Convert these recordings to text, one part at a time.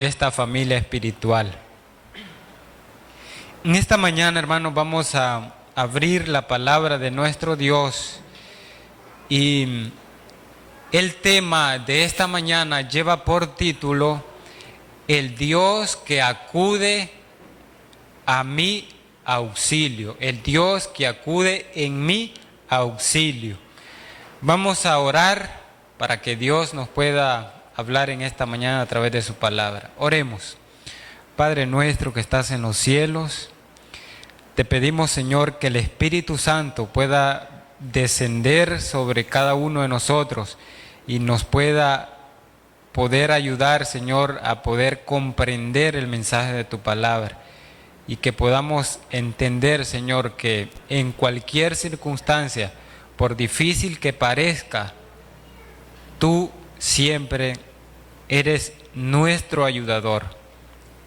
Esta familia espiritual. En esta mañana, hermanos, vamos a abrir la palabra de nuestro Dios y el tema de esta mañana lleva por título El Dios que acude a mi auxilio, el Dios que acude en mi auxilio. Vamos a orar para que Dios nos pueda hablar en esta mañana a través de su palabra. Oremos. Padre nuestro que estás en los cielos, te pedimos, Señor, que el Espíritu Santo pueda descender sobre cada uno de nosotros y nos pueda poder ayudar, Señor, a poder comprender el mensaje de tu palabra y que podamos entender, Señor, que en cualquier circunstancia, por difícil que parezca, tú siempre eres nuestro ayudador.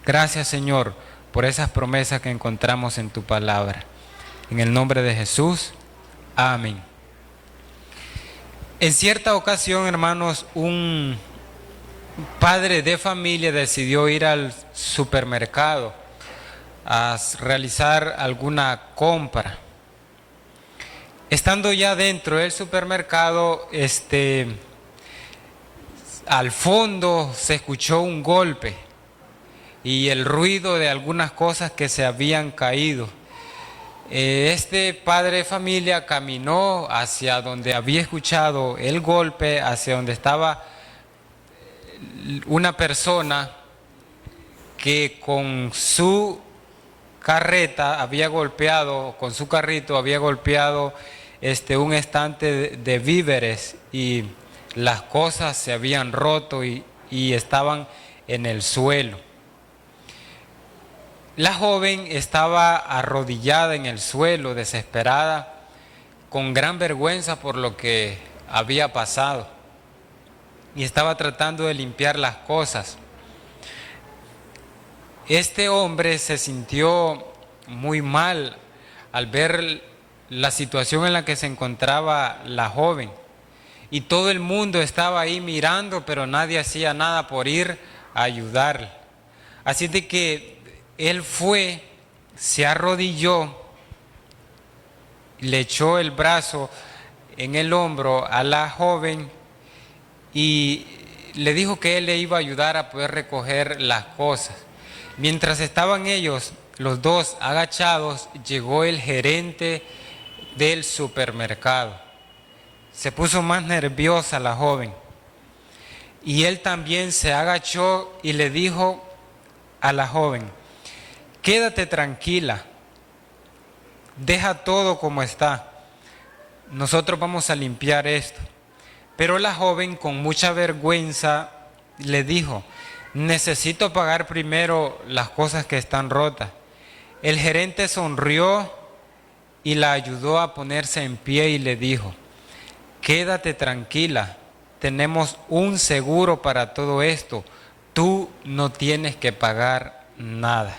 Gracias, Señor, por esas promesas que encontramos en tu palabra. En el nombre de Jesús, amén. En cierta ocasión, hermanos, un padre de familia decidió ir al supermercado a realizar alguna compra. Estando ya dentro del supermercado, al fondo se escuchó un golpe y el ruido de algunas cosas que se habían caído. Este padre de familia caminó hacia donde había escuchado el golpe, hacia donde estaba una persona que con su carreta había golpeado, con su carrito había golpeado un estante de víveres y las cosas se habían roto y estaban en el suelo. La joven estaba arrodillada en el suelo, desesperada, con gran vergüenza por lo que había pasado, y estaba tratando de limpiar las cosas. Este hombre se sintió muy mal al ver la situación en la que se encontraba la joven. Y todo el mundo estaba ahí mirando, pero nadie hacía nada por ir a ayudarla. Así de que él fue, se arrodilló, le echó el brazo en el hombro a la joven y le dijo que él le iba a ayudar a poder recoger las cosas. Mientras estaban ellos, los dos agachados, llegó el gerente del supermercado. Se puso más nerviosa la joven y él también se agachó y le dijo a la joven: quédate tranquila, deja todo como está, nosotros vamos a limpiar esto. Pero la joven, con mucha vergüenza, le dijo: necesito pagar primero las cosas que están rotas. El gerente sonrió y la ayudó a ponerse en pie y le dijo: quédate tranquila, tenemos un seguro para todo esto, tú no tienes que pagar nada.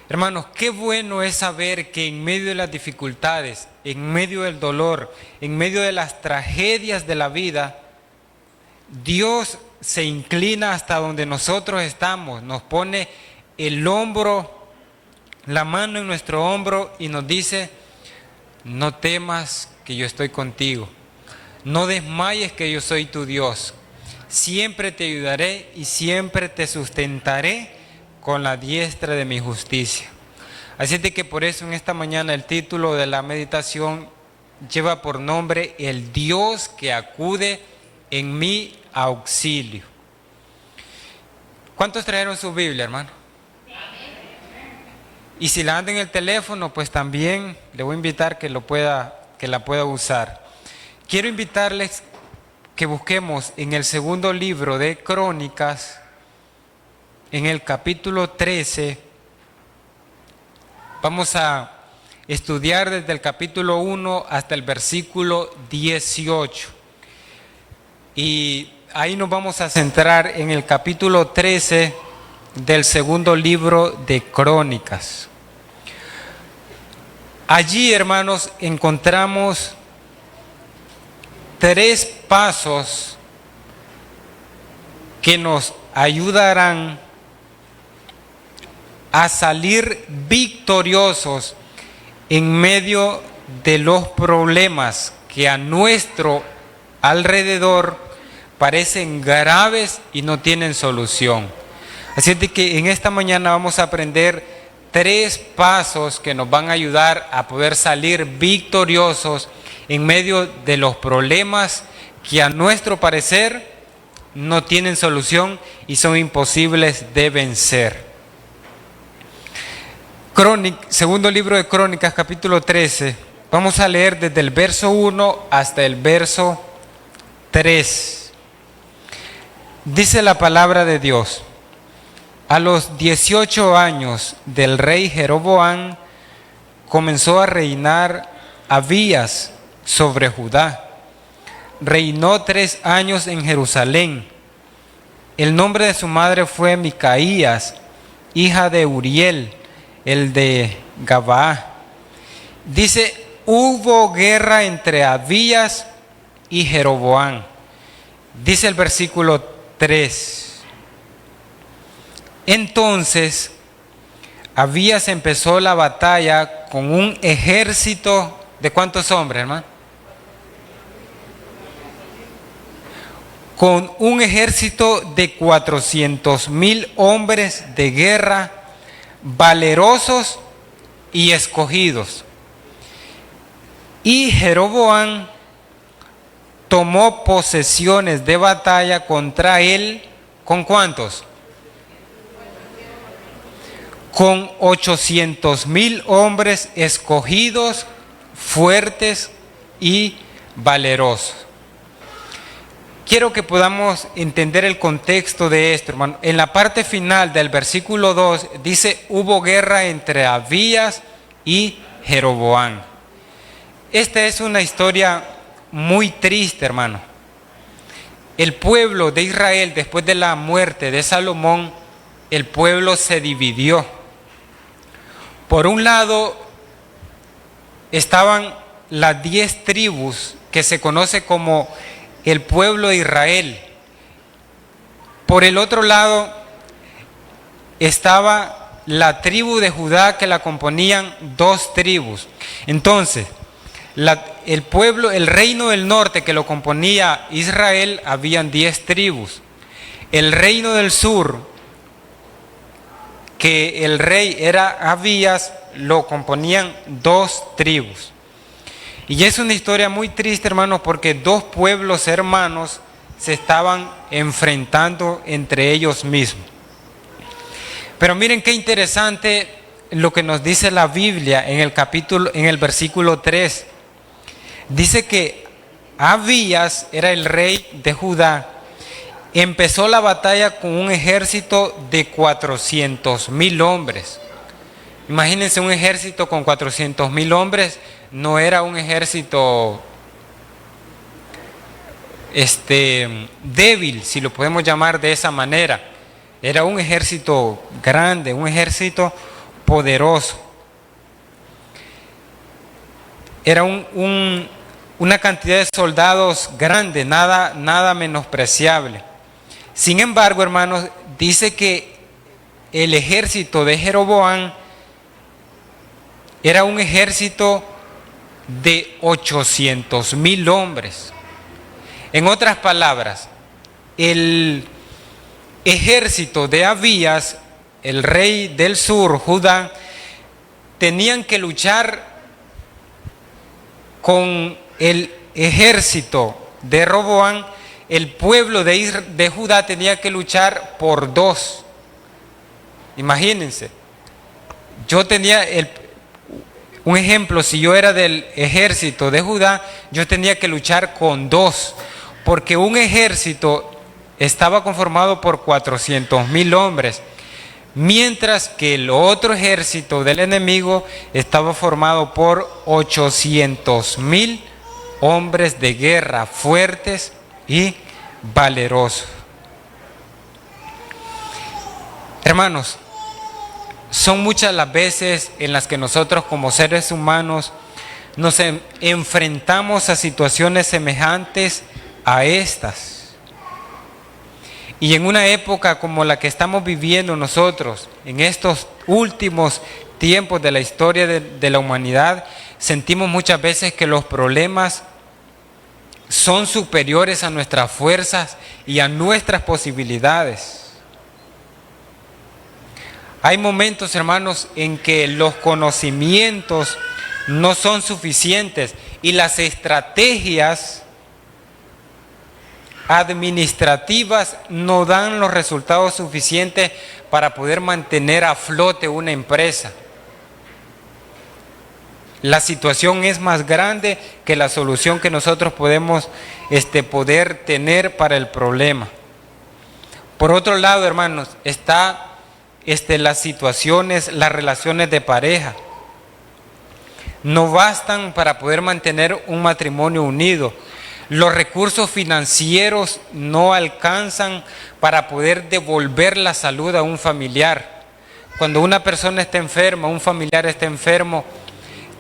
Hermanos, qué bueno es saber que en medio de las dificultades, en medio del dolor, en medio de las tragedias de la vida, Dios se inclina hasta donde nosotros estamos, nos pone el hombro, la mano en nuestro hombro y nos dice: no temas, que yo estoy contigo. No desmayes, que yo soy tu Dios. Siempre te ayudaré y siempre te sustentaré con la diestra de mi justicia. Así de que por eso en esta mañana el título de la meditación lleva por nombre El Dios que acude en mi auxilio. ¿Cuántos trajeron su Biblia, hermano? Y si la anda en el teléfono, pues también le voy a invitar que la pueda usar. Quiero invitarles que busquemos en el segundo libro de Crónicas, en el capítulo 13, vamos a estudiar desde el capítulo 1 hasta el versículo 18. Y ahí nos vamos a centrar en el capítulo 13 del segundo libro de Crónicas. Allí, hermanos, encontramos 3 pasos que nos ayudarán a salir victoriosos en medio de los problemas que a nuestro alrededor parecen graves y no tienen solución. Así es de que en esta mañana vamos a aprender 3 pasos que nos van a ayudar a poder salir victoriosos en medio de los problemas que a nuestro parecer no tienen solución y son imposibles de vencer. Segundo libro de Crónicas, capítulo 13. Vamos a leer desde el verso 1 hasta el verso 3. Dice la palabra de Dios: a los 18 años del rey Jeroboam comenzó a reinar Abías sobre Judá. Reinó 3 años en Jerusalén. El nombre de su madre fue Micaías, hija de Uriel, el de Gabaa. Dice: hubo guerra entre Abías y Jeroboam. Dice el versículo 3. Entonces Abías empezó la batalla con un ejército de ¿cuántos hombres, hermano? Con un ejército de 400,000 hombres de guerra, valerosos y escogidos. Y Jeroboam tomó posesiones de batalla contra él, ¿con cuántos? Con 800,000 hombres escogidos, fuertes y valerosos. Quiero que podamos entender el contexto de esto, hermano. En la parte final del versículo 2 dice: hubo guerra entre Abías y Jeroboam. Esta es una historia muy triste, hermano. El pueblo de Israel, después de la muerte de Salomón, el pueblo se dividió. Por un lado estaban las 10 tribus que se conoce como el pueblo de Israel. Por el otro lado estaba la tribu de Judá, que la componían 2 tribus. Entonces, el reino del norte, que lo componía Israel, habían 10 tribus. El reino del sur, que el rey era Abías, lo componían 2 tribus. Y es una historia muy triste, hermanos, porque 2 pueblos hermanos se estaban enfrentando entre ellos mismos. Pero miren qué interesante lo que nos dice la Biblia en el versículo 3. Dice que Abías era el rey de Judá. Empezó la batalla con un ejército de 400,000 hombres. Imagínense un ejército con 400,000 hombres. No era un ejército débil, si lo podemos llamar de esa manera. Era un ejército grande, un ejército poderoso. Era una cantidad de soldados grande, nada menospreciable. Sin embargo, hermanos, dice que el ejército de Jeroboam era un ejército de 800,000 hombres. En otras palabras, el ejército de Abías, el rey del sur, Judá, tenían que luchar con el ejército de Roboam. El pueblo de Judá tenía que luchar por 2. Imagínense, yo tenía un ejemplo, si yo era del ejército de Judá, yo tenía que luchar con 2, porque un ejército estaba conformado por 400,000 hombres, mientras que el otro ejército del enemigo estaba formado por 800,000 hombres de guerra, fuertes y valerosos. Hermanos, son muchas las veces en las que nosotros como seres humanos nos enfrentamos a situaciones semejantes a estas. Y en una época como la que estamos viviendo nosotros, en estos últimos tiempos de la historia de la humanidad, sentimos muchas veces que los problemas son superiores a nuestras fuerzas y a nuestras posibilidades. Hay momentos, hermanos, en que los conocimientos no son suficientes y las estrategias administrativas no dan los resultados suficientes para poder mantener a flote una empresa. La situación es más grande que la solución que nosotros podemos poder tener para el problema. Por otro lado, hermanos, está las situaciones, las relaciones de pareja. No bastan para poder mantener un matrimonio unido. Los recursos financieros no alcanzan para poder devolver la salud a un familiar. Cuando una persona está enferma, un familiar está enfermo,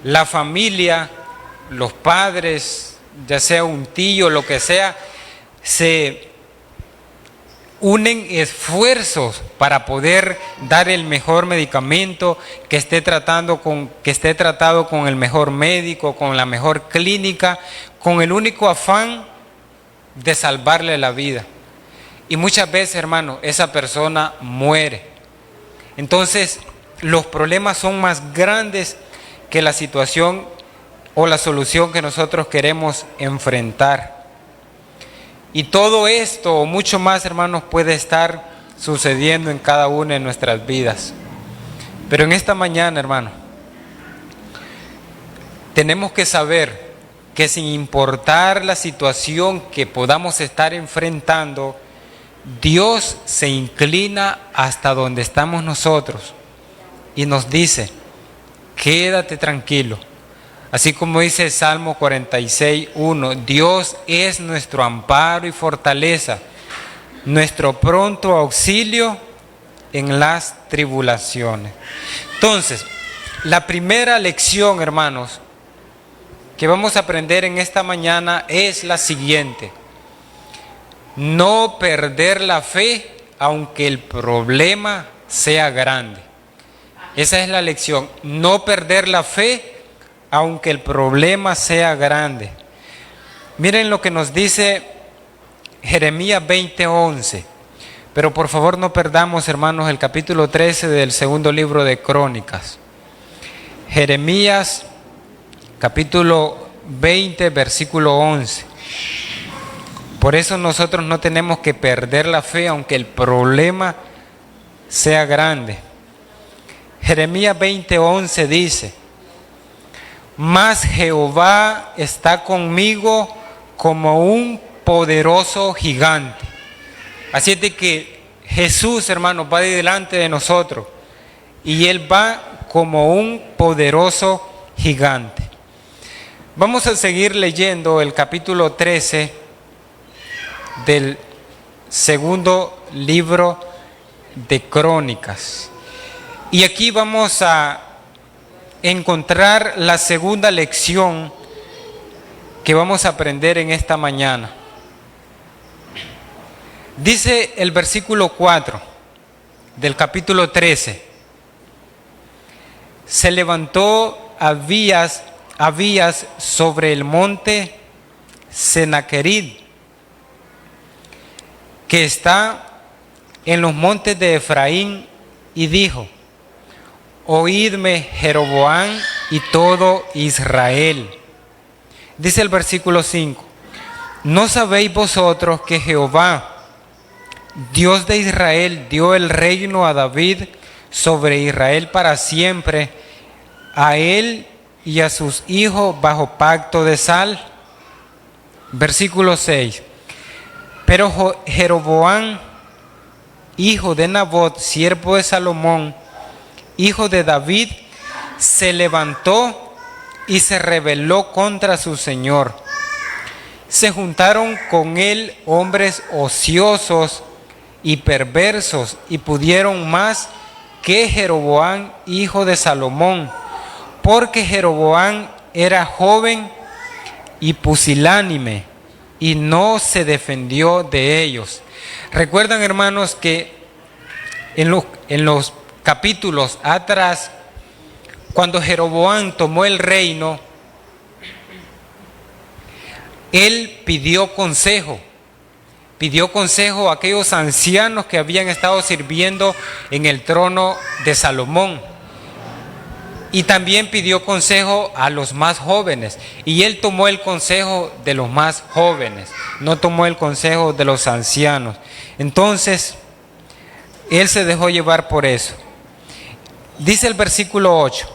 la familia, los padres, ya sea un tío, lo que sea, se unen esfuerzos para poder dar el mejor medicamento, que esté tratado con el mejor médico, con la mejor clínica, con el único afán de salvarle la vida. Y muchas veces, hermano, esa persona muere. Entonces, los problemas son más grandes que la situación o la solución que nosotros queremos enfrentar. Y todo esto, o mucho más, hermanos, puede estar sucediendo en cada una de nuestras vidas. Pero en esta mañana, hermano, tenemos que saber que sin importar la situación que podamos estar enfrentando, Dios se inclina hasta donde estamos nosotros y nos dice: quédate tranquilo. Así como dice el Salmo 46:1, Dios es nuestro amparo y fortaleza, nuestro pronto auxilio en las tribulaciones. Entonces, la primera lección, hermanos, que vamos a aprender en esta mañana es la siguiente: no perder la fe aunque el problema sea grande. Esa es la lección, no perder la fe aunque el problema sea grande. Miren lo que nos dice Jeremías 20:11. Pero por favor no perdamos, hermanos, el capítulo 13 del segundo libro de Crónicas. Jeremías capítulo 20, versículo 11. Por eso nosotros no tenemos que perder la fe aunque el problema sea grande. Jeremías 20:11 dice: mas Jehová está conmigo como un poderoso gigante. Así es de que Jesús, hermanos, va delante de nosotros y Él va como un poderoso gigante. Vamos a seguir leyendo el capítulo 13 del segundo libro de Crónicas. Y aquí vamos a encontrar la segunda lección que vamos a aprender en esta mañana. Dice el versículo 4 del capítulo 13: se levantó Abías sobre el monte Senaquerib, que está en los montes de Efraín, y dijo: oídme, Jeroboam y todo Israel. Dice el versículo 5: ¿no sabéis vosotros que Jehová, Dios de Israel, dio el reino a David sobre Israel para siempre, a él y a sus hijos bajo pacto de sal? Versículo 6: pero Jeroboam, hijo de Nabot, siervo de Salomón, hijo de David, se levantó y se rebeló contra su señor. Se juntaron con él hombres ociosos y perversos, y pudieron más que Jeroboam, hijo de Salomón, porque Jeroboam era joven y pusilánime, y no se defendió de ellos. Recuerdan, hermanos, que en los capítulos atrás, cuando Jeroboam tomó el reino, él pidió consejo a aquellos ancianos que habían estado sirviendo en el trono de Salomón. Y también pidió consejo a los más jóvenes. Y él tomó el consejo de los más jóvenes, no tomó el consejo de los ancianos. Entonces, él se dejó llevar por eso. Dice el versículo 8: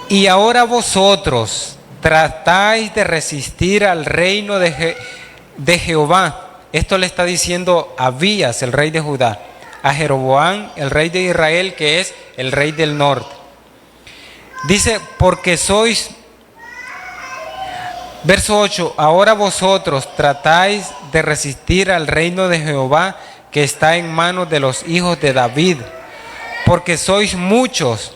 y ahora vosotros tratáis de resistir al reino de Jehová. Esto le está diciendo a Abías, el rey de Judá, a Jeroboam, el rey de Israel, que es el rey del norte. Dice, porque sois, verso 8, ahora vosotros tratáis de resistir al reino de Jehová, que está en manos de los hijos de David, porque sois muchos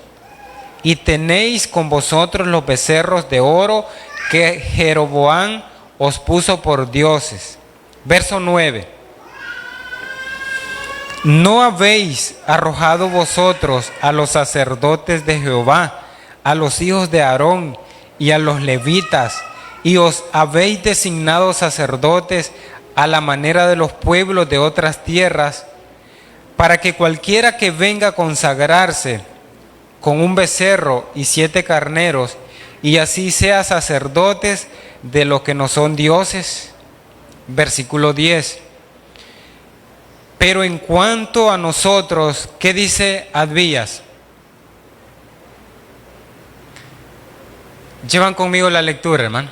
y tenéis con vosotros los becerros de oro que Jeroboam os puso por dioses. Verso 9. ¿No habéis arrojado vosotros a los sacerdotes de Jehová, a los hijos de Aarón y a los levitas, y os habéis designado sacerdotes a la manera de los pueblos de otras tierras, para que cualquiera que venga a consagrarse con un becerro y 7 carneros, y así sea sacerdotes de los que no son dioses? Versículo 10. Pero en cuanto a nosotros, ¿qué dice Abías? Llevan conmigo la lectura, hermano.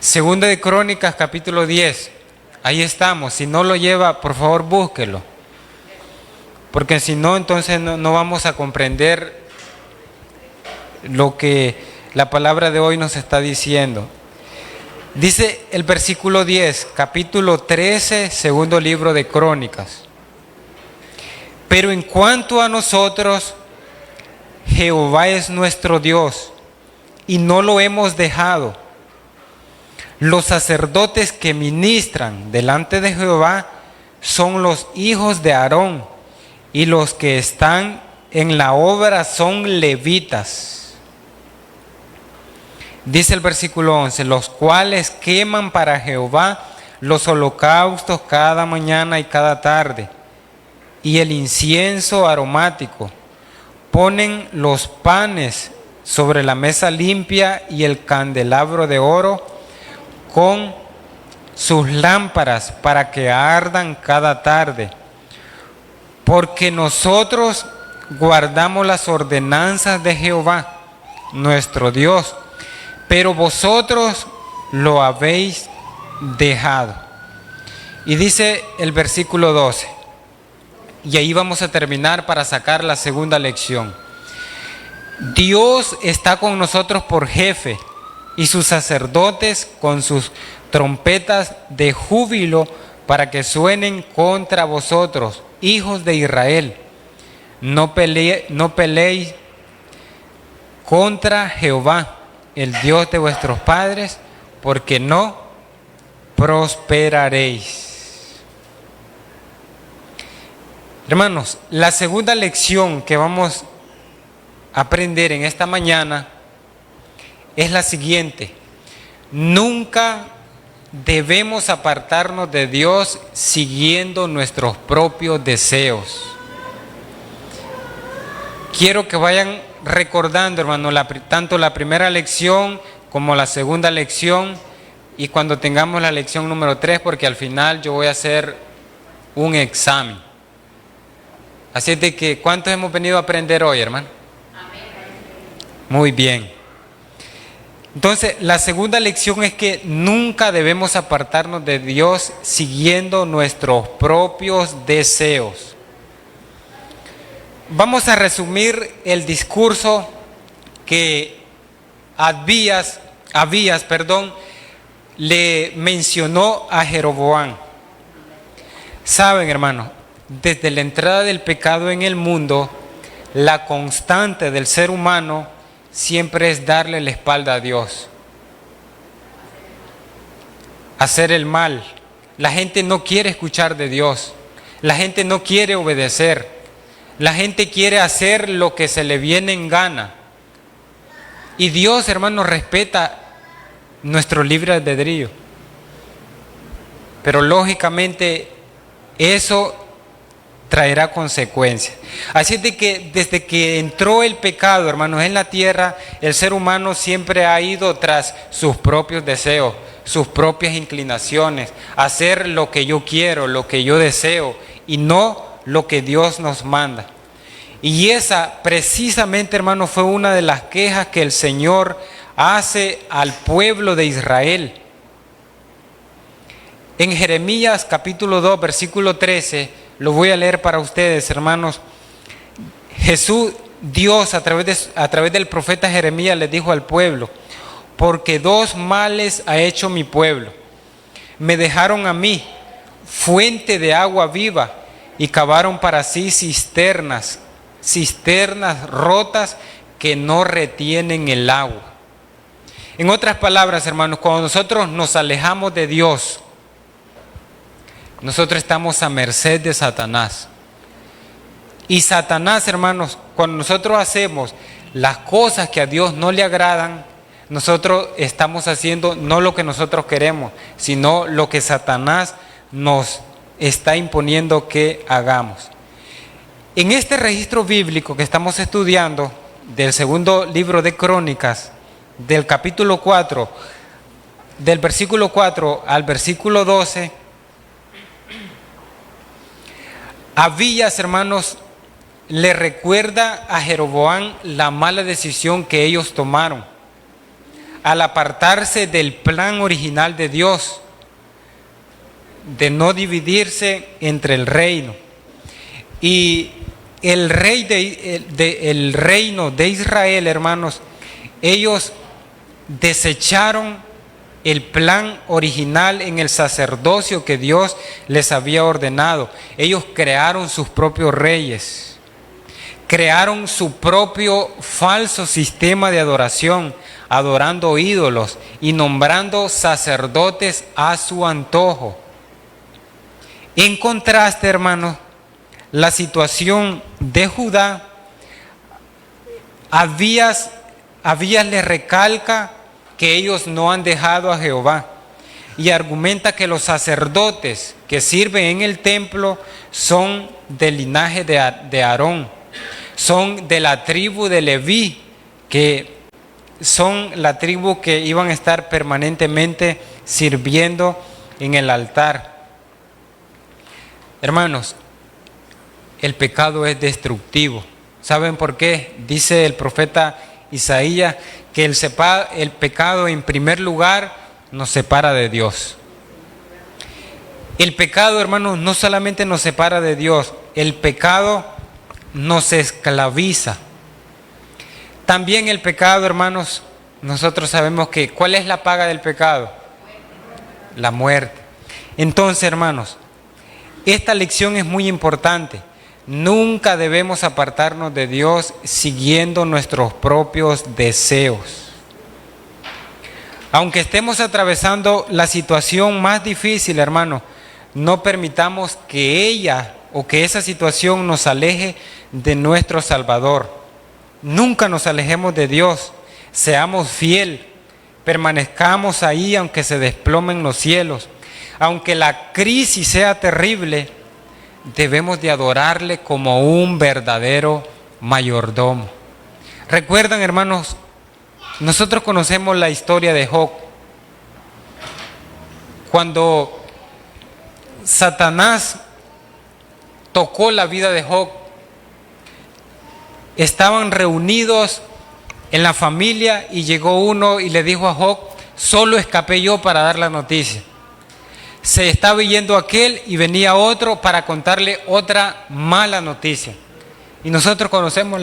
Segunda de Crónicas, capítulo 10. Ahí estamos. Si no lo lleva, por favor, búsquelo. Porque si no, entonces no vamos a comprender lo que la palabra de hoy nos está diciendo. Dice el versículo 10, capítulo 13, segundo libro de Crónicas. Pero en cuanto a nosotros, Jehová es nuestro Dios, y no lo hemos dejado. Los sacerdotes que ministran delante de Jehová son los hijos de Aarón, y los que están en la obra son levitas. Dice el versículo 11, los cuales queman para Jehová los holocaustos cada mañana y cada tarde, y el incienso aromático. Ponen los panes sobre la mesa limpia y el candelabro de oro con sus lámparas para que ardan cada tarde. Porque nosotros guardamos las ordenanzas de Jehová, nuestro Dios, pero vosotros lo habéis dejado. Y dice el versículo 12, y ahí vamos a terminar para sacar la segunda lección. Dios está con nosotros por jefe, y sus sacerdotes con sus trompetas de júbilo para que suenen contra vosotros, hijos de Israel. No peleéis contra Jehová, el Dios de vuestros padres, porque no prosperaréis. Hermanos, la segunda lección que vamos a aprender en esta mañana es la siguiente: nunca debemos apartarnos de Dios siguiendo nuestros propios deseos. Quiero que vayan recordando, hermano, tanto la primera lección como la segunda lección, y cuando tengamos la lección número 3, porque al final yo voy a hacer un examen. Así de que, ¿cuántos hemos venido a aprender hoy, hermano? Muy bien. Entonces, la segunda lección es que nunca debemos apartarnos de Dios siguiendo nuestros propios deseos. Vamos a resumir el discurso que Abías, le mencionó a Jeroboam. Saben, hermanos, desde la entrada del pecado en el mundo, la constante del ser humano siempre es darle la espalda a Dios, hacer el mal, La gente no quiere escuchar de Dios. La gente no quiere obedecer. La gente quiere hacer lo que se le viene en gana. Y Dios, hermanos, respeta nuestro libre albedrío. Pero lógicamente eso traerá consecuencias. Así es de que desde que entró el pecado, hermanos, en la tierra, el ser humano siempre ha ido tras sus propios deseos, sus propias inclinaciones, hacer lo que yo quiero, lo que yo deseo, y no lo que Dios nos manda. Y esa precisamente, hermanos, fue una de las quejas que el Señor hace al pueblo de Israel. En Jeremías capítulo 2, versículo 13, lo voy a leer para ustedes, hermanos. Dios a través del profeta Jeremías les dijo al pueblo: porque dos males ha hecho mi pueblo. Me dejaron a mí, fuente de agua viva, y cavaron para sí cisternas rotas que no retienen el agua. En otras palabras, hermanos, cuando nosotros nos alejamos de Dios, nosotros estamos a merced de Satanás. Y Satanás, hermanos, cuando nosotros hacemos las cosas que a Dios no le agradan, nosotros estamos haciendo no lo que nosotros queremos, sino lo que Satanás nos está imponiendo que hagamos. En este registro bíblico que estamos estudiando, del segundo libro de Crónicas, del capítulo 4, del versículo 4 al versículo 12, Abías, hermanos, le recuerda a Jeroboam la mala decisión que ellos tomaron al apartarse del plan original de Dios, de no dividirse entre el reino. Y el reino de Israel, hermanos, ellos desecharon el plan original en el sacerdocio que Dios les había ordenado. Ellos crearon sus propios reyes, crearon su propio falso sistema de adoración, adorando ídolos y nombrando sacerdotes a su antojo. En contraste, hermanos, la situación de Judá, Abías les recalca que ellos no han dejado a Jehová y argumenta que los sacerdotes que sirven en el templo son del linaje de Aarón, son de la tribu de Leví, que son la tribu que iban a estar permanentemente sirviendo en el altar. Hermanos, el pecado es destructivo. ¿Saben por qué? Dice el profeta Isaías que el pecado, en primer lugar, nos separa de Dios. El pecado, hermanos, no solamente nos separa de Dios, el pecado nos esclaviza. También el pecado, hermanos, nosotros sabemos que ¿cuál es la paga del pecado? La muerte. Entonces, hermanos, esta lección es muy importante. Nunca debemos apartarnos de Dios siguiendo nuestros propios deseos. Aunque estemos atravesando la situación más difícil, hermano, no permitamos que ella o que esa situación nos aleje de nuestro Salvador. Nunca nos alejemos de Dios. Seamos fieles, permanezcamos ahí aunque se desplomen los cielos. Aunque la crisis sea terrible, debemos de adorarle como un verdadero mayordomo. Recuerdan, hermanos, nosotros conocemos la historia de Job. Cuando Satanás tocó la vida de Job, estaban reunidos en la familia y llegó uno y le dijo a Job: solo escapé yo para dar la noticia. Se estaba yendo aquel y venía otro para contarle otra mala noticia. Y nosotros conocemos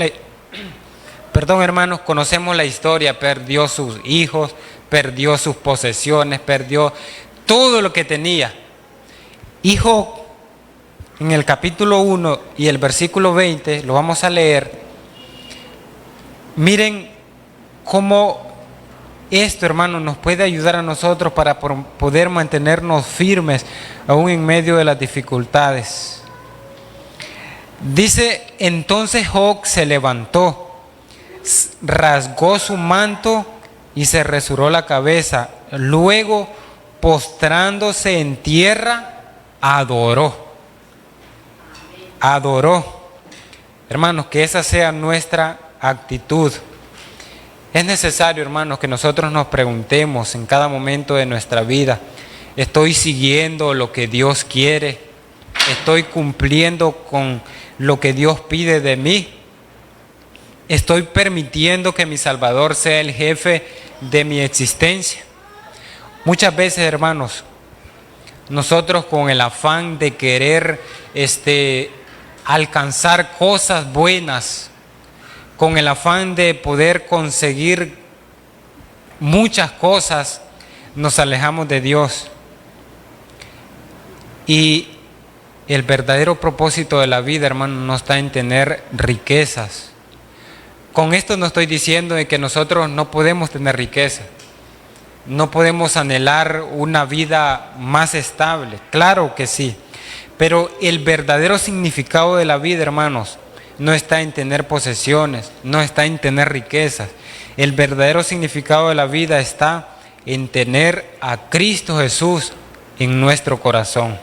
conocemos la historia. Perdió sus hijos, perdió sus posesiones, perdió todo lo que tenía. Y Job, en el capítulo 1 y el versículo 20, lo vamos a leer. Miren cómo esto, hermanos, nos puede ayudar a nosotros para poder mantenernos firmes aún en medio de las dificultades. Dice, entonces Job se levantó, rasgó su manto y se rasuró la cabeza. Luego, postrándose en tierra, adoró. Hermanos, que esa sea nuestra actitud. Es necesario, hermanos, que nosotros nos preguntemos en cada momento de nuestra vida: ¿estoy siguiendo lo que Dios quiere? ¿Estoy cumpliendo con lo que Dios pide de mí? ¿Estoy permitiendo que mi Salvador sea el jefe de mi existencia? Muchas veces, hermanos, nosotros con el afán de querer alcanzar cosas buenas, con el afán de poder conseguir muchas cosas, nos alejamos de Dios. Y el verdadero propósito de la vida, hermano, no está en tener riquezas. Con esto no estoy diciendo de que nosotros no podemos tener riqueza, no podemos anhelar una vida más estable, claro que sí, pero el verdadero significado de la vida, hermanos, no está en tener posesiones, no está en tener riquezas. El verdadero significado de la vida está en tener a Cristo Jesús en nuestro corazón.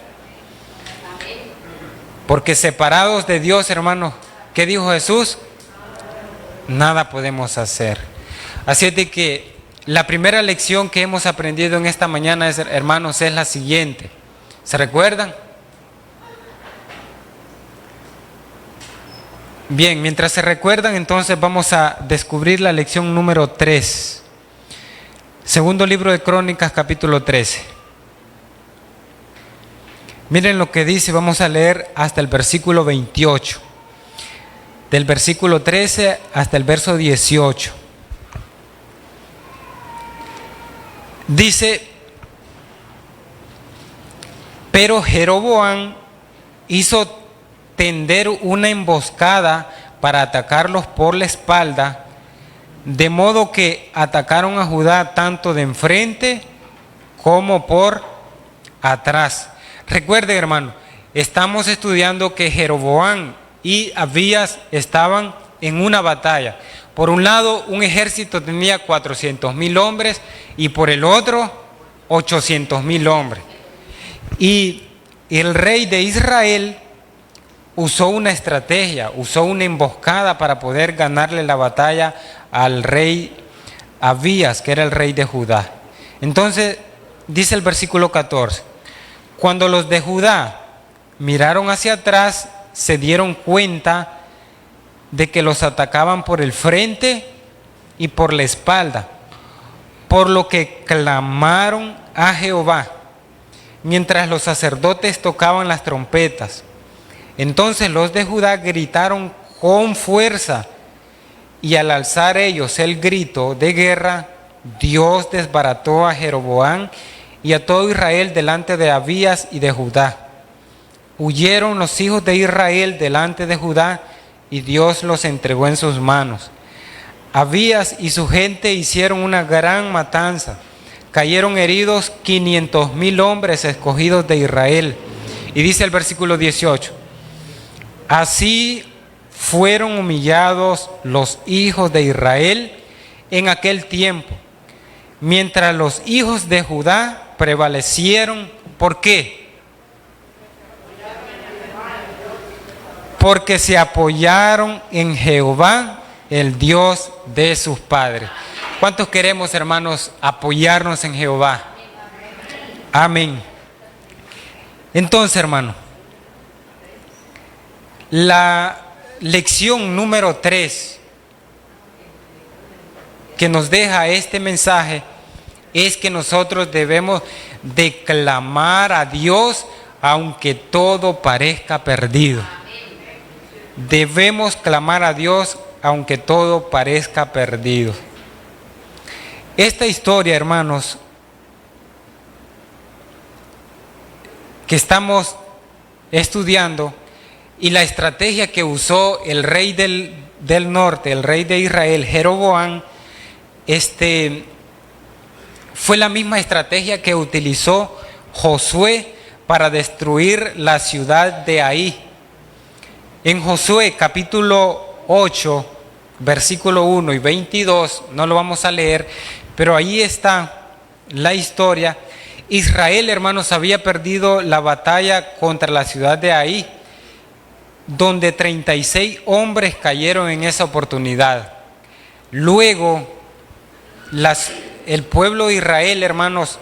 Porque separados de Dios, hermanos, ¿qué dijo Jesús? Nada podemos hacer. Así es de que la primera lección que hemos aprendido en esta mañana, hermanos, es la siguiente. ¿Se recuerdan? Bien, mientras se recuerdan, entonces vamos a descubrir la lección número 3. Segundo libro de Crónicas, capítulo 13. Miren lo que dice, vamos a leer hasta el versículo 28. Del versículo 13 hasta el verso 18. Dice, pero Jeroboam hizo tender una emboscada para atacarlos por la espalda, de modo que atacaron a Judá tanto de enfrente como por atrás. Recuerde, hermano, estamos estudiando que Jeroboam y Abías estaban en una batalla. Por un lado, un ejército tenía 400,000 hombres y por el otro, 800,000 hombres. Y el rey de Israel usó una estrategia, usó una emboscada para poder ganarle la batalla al rey Abías, que era el rey de Judá. Entonces, dice el versículo 14, cuando los de Judá miraron hacia atrás, se dieron cuenta de que los atacaban por el frente y por la espalda, por lo que clamaron a Jehová, mientras los sacerdotes tocaban las trompetas. Entonces los de Judá gritaron con fuerza, y al alzar ellos el grito de guerra, Dios desbarató a Jeroboam y a todo Israel delante de Abías y de Judá. Huyeron los hijos de Israel delante de Judá, y Dios los entregó en sus manos. Abías y su gente hicieron una gran matanza. Cayeron heridos 500,000 hombres escogidos de Israel. Y dice el versículo 18, así fueron humillados los hijos de Israel en aquel tiempo, mientras los hijos de Judá prevalecieron. ¿Por qué? Porque se apoyaron en Jehová, el Dios de sus padres. ¿Cuántos queremos, hermanos, apoyarnos en Jehová? Amén. Entonces, hermano, la lección número 3 que nos deja este mensaje es que nosotros debemos de clamar a Dios aunque todo parezca perdido. Debemos clamar a Dios aunque todo parezca perdido. Esta historia, hermanos, que estamos estudiando, y la estrategia que usó el rey del norte, el rey de Israel, Jeroboam, fue la misma estrategia que utilizó Josué para destruir la ciudad de Ai. En Josué capítulo 8, versículo 1 y 22, no lo vamos a leer, pero ahí está la historia. Israel, hermanos, había perdido la batalla contra la ciudad de Ai, donde 36 hombres cayeron en esa oportunidad. Luego, el pueblo de Israel, hermanos,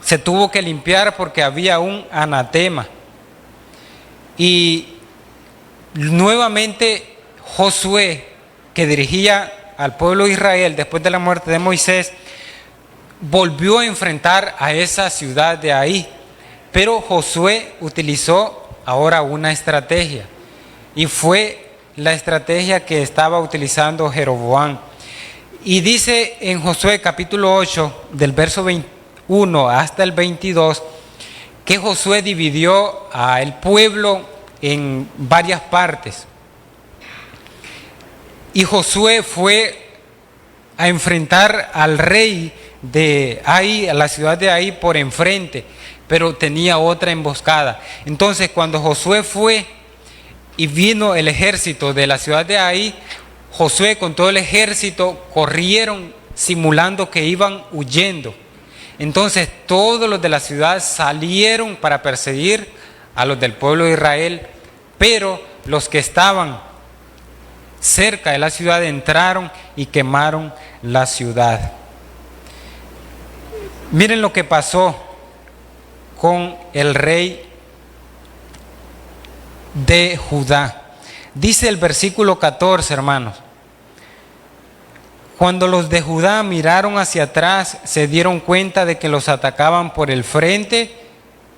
se tuvo que limpiar porque había un anatema. Y nuevamente Josué, que dirigía al pueblo de Israel después de la muerte de Moisés, volvió a enfrentar a esa ciudad de Ai. Pero Josué utilizó ahora una estrategia, y fue la estrategia que estaba utilizando Jeroboam. Y dice en Josué capítulo 8, del verso 21 hasta el 22, que Josué dividió al pueblo en varias partes. Y Josué fue a enfrentar al rey de Ai, a la ciudad de Ai, por enfrente, pero tenía otra emboscada. Entonces, cuando Josué fue y vino el ejército de la ciudad de Ai, Josué con todo el ejército corrieron simulando que iban huyendo. Entonces todos los de la ciudad salieron para perseguir a los del pueblo de Israel, pero los que estaban cerca de la ciudad entraron y quemaron la ciudad. Miren lo que pasó con el rey de Judá. Dice el versículo 14, hermanos: cuando los de Judá miraron hacia atrás, se dieron cuenta de que los atacaban por el frente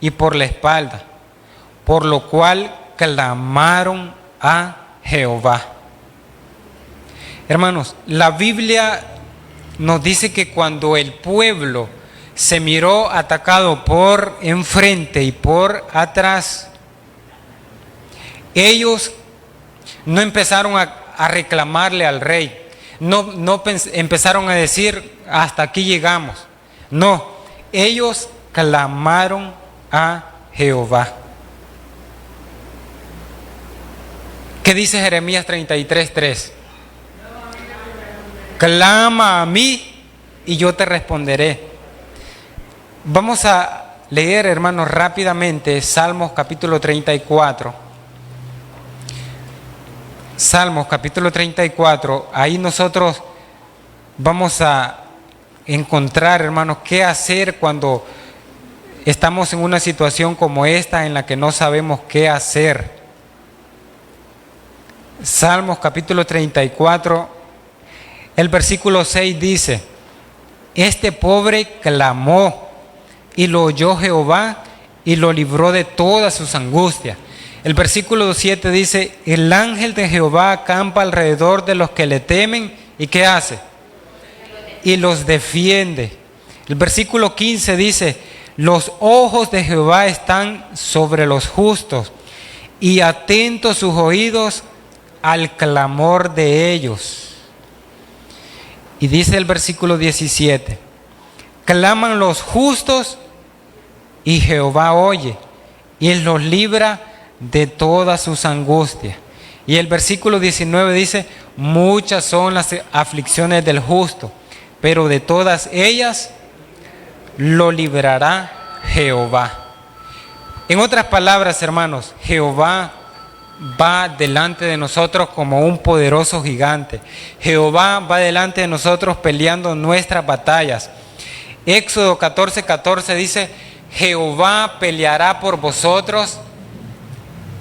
y por la espalda, por lo cual clamaron a Jehová. Hermanos, la Biblia nos dice que cuando el pueblo se miró atacado por enfrente y por atrás, ellos no empezaron a reclamarle al rey, no empezaron a decir hasta aquí llegamos. No, ellos clamaron a Jehová. ¿Qué dice Jeremías 33:3? Clama a mí y yo te responderé. Vamos a leer, hermanos, rápidamente Salmos capítulo 34. Salmos capítulo 34, ahí nosotros vamos a encontrar, hermanos, qué hacer cuando estamos en una situación como esta en la que no sabemos qué hacer. Salmos capítulo 34, el versículo 6 dice: este pobre clamó y lo oyó Jehová y lo libró de todas sus angustias. El versículo 7 dice: el ángel de Jehová acampa alrededor de los que le temen. ¿Y qué hace? Y los defiende. El versículo 15 dice: los ojos de Jehová están sobre los justos y atentos sus oídos al clamor de ellos. Y dice el versículo 17: claman los justos y Jehová oye y los libra de todas sus angustias. Y el versículo 19 dice: muchas son las aflicciones del justo, pero de todas ellas lo librará Jehová. En otras palabras, hermanos, Jehová va delante de nosotros como un poderoso gigante. Jehová va delante de nosotros peleando nuestras batallas. Éxodo 14:14 dice: Jehová peleará por vosotros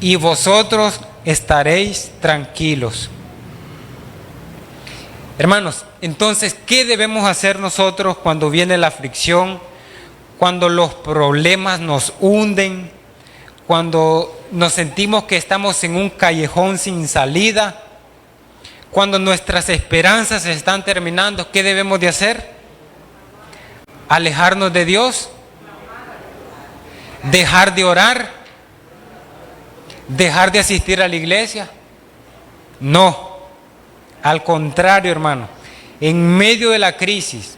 y vosotros estaréis tranquilos. Hermanos, entonces, ¿qué debemos hacer nosotros cuando viene la aflicción, cuando los problemas nos hunden, cuando nos sentimos que estamos en un callejón sin salida, cuando nuestras esperanzas se están terminando? ¿Qué debemos de hacer? ¿Alejarnos de Dios? ¿Dejar de orar? ¿Dejar de asistir a la iglesia? No, al contrario, hermano. En medio de la crisis,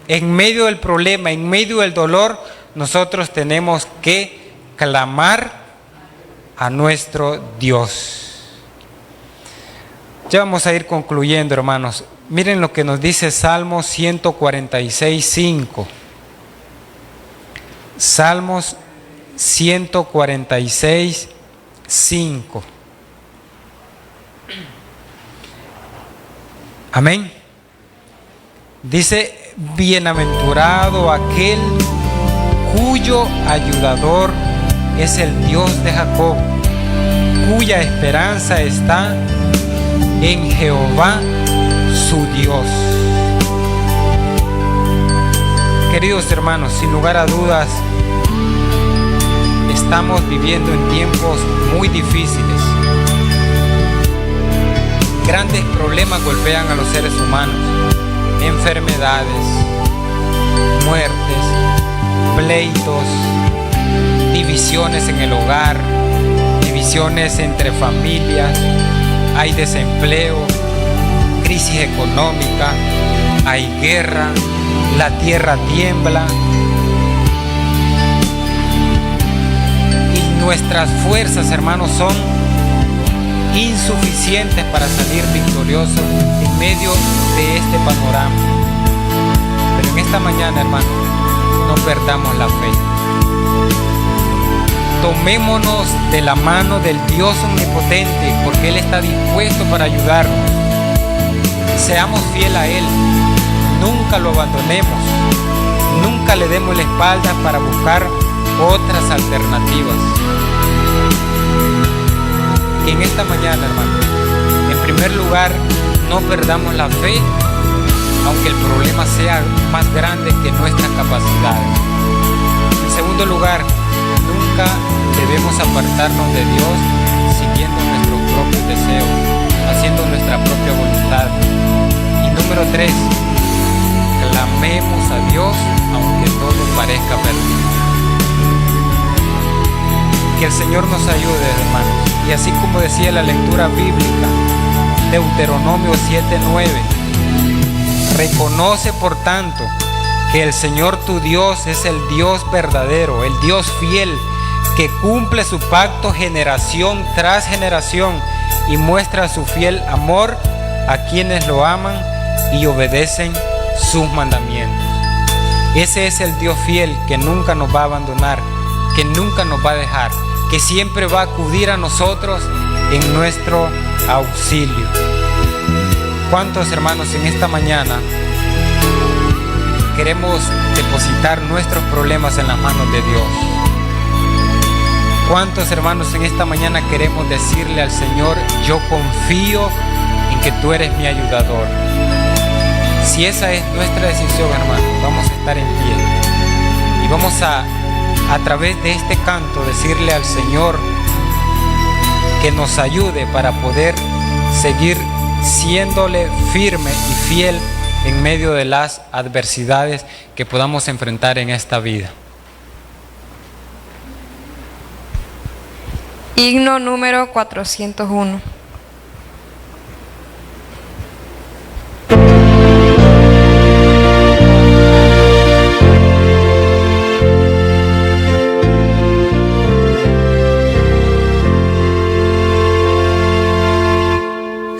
en medio del problema, en medio del dolor, nosotros tenemos que clamar a nuestro Dios. Ya vamos a ir concluyendo, hermanos. Miren lo que nos dice Salmos 146:5. Salmos 146:5. Amén. Dice: bienaventurado aquel cuyo ayudador es el Dios de Jacob, cuya esperanza está en Jehová su Dios. Queridos hermanos, sin lugar a dudas, estamos viviendo en tiempos muy difíciles. Grandes problemas golpean a los seres humanos: enfermedades, muertes, pleitos, divisiones en el hogar, divisiones entre familias, hay desempleo, crisis económica, hay guerra, la tierra tiembla y nuestras fuerzas, hermanos, son insuficientes para salir victoriosos en medio de este panorama. Pero en esta mañana, hermanos, no perdamos la fe. Tomémonos de la mano del Dios omnipotente, porque Él está dispuesto para ayudarnos. Seamos fieles a Él, nunca lo abandonemos, nunca le demos la espalda para buscar otras alternativas. Y en esta mañana, hermano, en primer lugar, no perdamos la fe, aunque el problema sea más grande que nuestras capacidades. En segundo lugar, nunca debemos apartarnos de Dios siguiendo nuestros propios deseos, haciendo nuestra propia voluntad. Y número 3, clamemos a Dios aunque todo parezca perdido. Que el Señor nos ayude, hermanos. Y así como decía la lectura bíblica, Deuteronomio 7:9, reconoce por tanto que el Señor tu Dios es el Dios verdadero, el Dios fiel, que cumple su pacto generación tras generación y muestra su fiel amor a quienes lo aman y obedecen sus mandamientos. Ese es el Dios fiel que nunca nos va a abandonar, que nunca nos va a dejar, que siempre va a acudir a nosotros en nuestro auxilio. ¿Cuántos hermanos en esta mañana queremos depositar nuestros problemas en las manos de Dios? ¿Cuántos hermanos en esta mañana queremos decirle al Señor: yo confío en que tú eres mi ayudador? Si esa es nuestra decisión, hermanos, vamos a estar en pie y vamos a través de este canto decirle al Señor que nos ayude para poder seguir siéndole firme y fiel en medio de las adversidades que podamos enfrentar en esta vida. Himno número 401.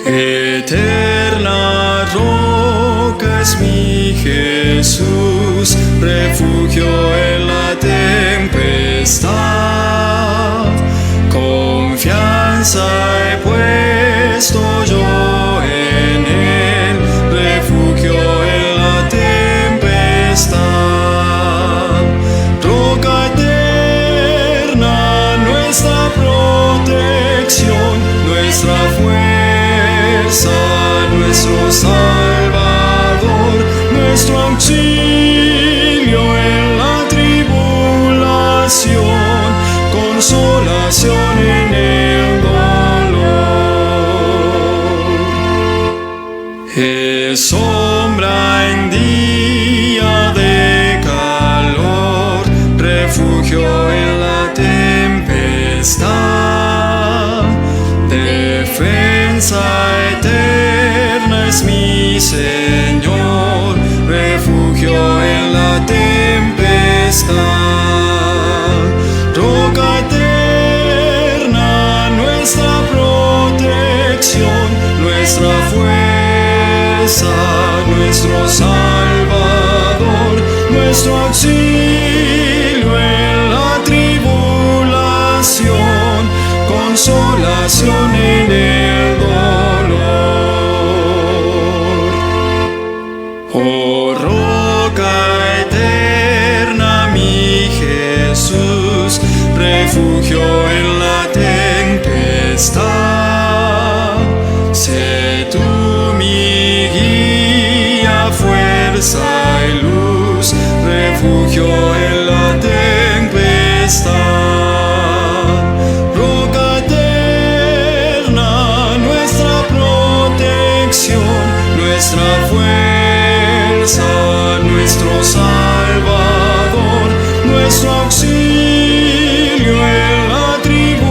Eterna roca es mi Jesús, refugio en la tempestad. Confianza he puesto yo en Él, refugio en la tempestad. Roca eterna, nuestra protección, nuestra fuerza, nuestro Salvador, nuestro auxilio en la tribulación, consolación en el dolor. Es sombra en día de calor, refugio en la tempestad, defensa eterna es mi Señor, refugio nuestro Salvador, nuestro auxilio en la tribulación, consolación en el dolor. Oh roca eterna, mi Jesús, refugio en la tempestad, sé tú mi guía, fuerza y luz, refugio en la tempestad. Roca eterna, nuestra protección, nuestra fuerza, nuestro Salvador, nuestro auxilio en la tribulación,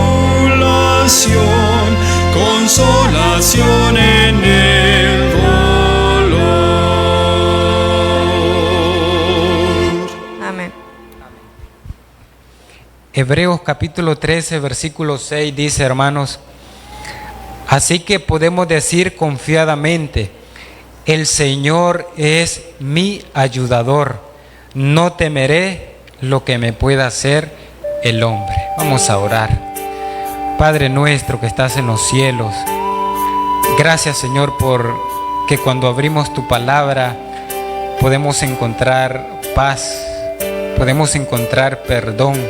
consolación en el dolor. Amén. Hebreos capítulo 13, versículo 6 dice, hermanos, así que podemos decir confiadamente, el Señor es mi ayudador, no temeré lo que me pueda hacer el hombre. Vamos a orar. Padre nuestro que estás en los cielos, gracias Señor por que cuando abrimos tu palabra podemos encontrar paz, podemos encontrar perdón.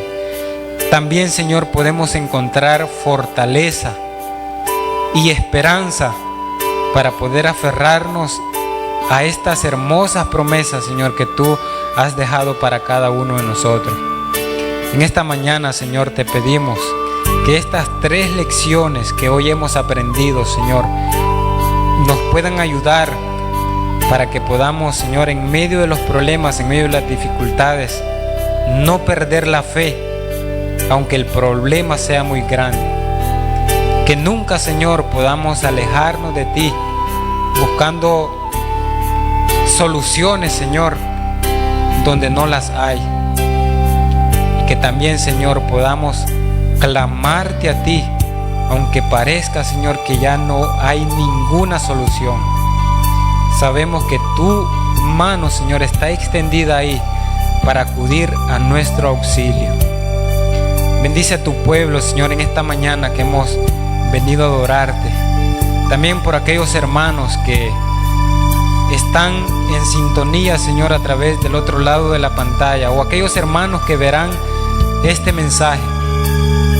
También Señor podemos encontrar fortaleza y esperanza para poder aferrarnos a estas hermosas promesas, Señor, que tú has dejado para cada uno de nosotros. En esta mañana, Señor, te pedimos que estas 3 lecciones que hoy hemos aprendido, Señor, nos puedan ayudar para que podamos, Señor, en medio de los problemas, en medio de las dificultades, no perder la fe, aunque el problema sea muy grande. Que nunca, Señor, podamos alejarnos de ti buscando soluciones, Señor, donde no las hay. Y que también, Señor, podamos clamarte a ti, aunque parezca, Señor, que ya no hay ninguna solución. Sabemos que tu mano, Señor, está extendida ahí para acudir a nuestro auxilio. Bendice a tu pueblo, Señor, en esta mañana que hemos venido a adorarte. También por aquellos hermanos que están en sintonía, Señor, a través del otro lado de la pantalla, o aquellos hermanos que verán este mensaje,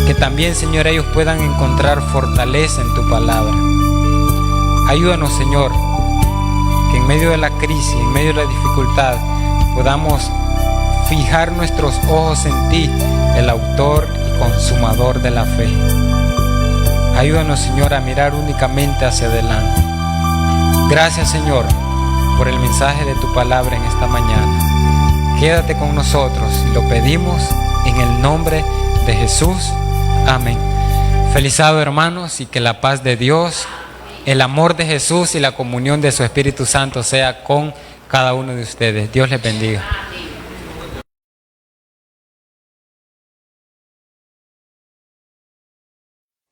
que también, Señor, ellos puedan encontrar fortaleza en tu palabra. Ayúdanos, Señor, que en medio de la crisis, en medio de la dificultad, podamos fijar nuestros ojos en ti, el autor y consumador de la fe. Ayúdanos, Señor, a mirar únicamente hacia adelante. Gracias, Señor, por el mensaje de tu palabra en esta mañana. Quédate con nosotros y lo pedimos en el nombre de Jesús. Amén. Feliz sábado, hermanos, y que la paz de Dios, el amor de Jesús y la comunión de su Espíritu Santo sea con cada uno de ustedes. Dios les bendiga.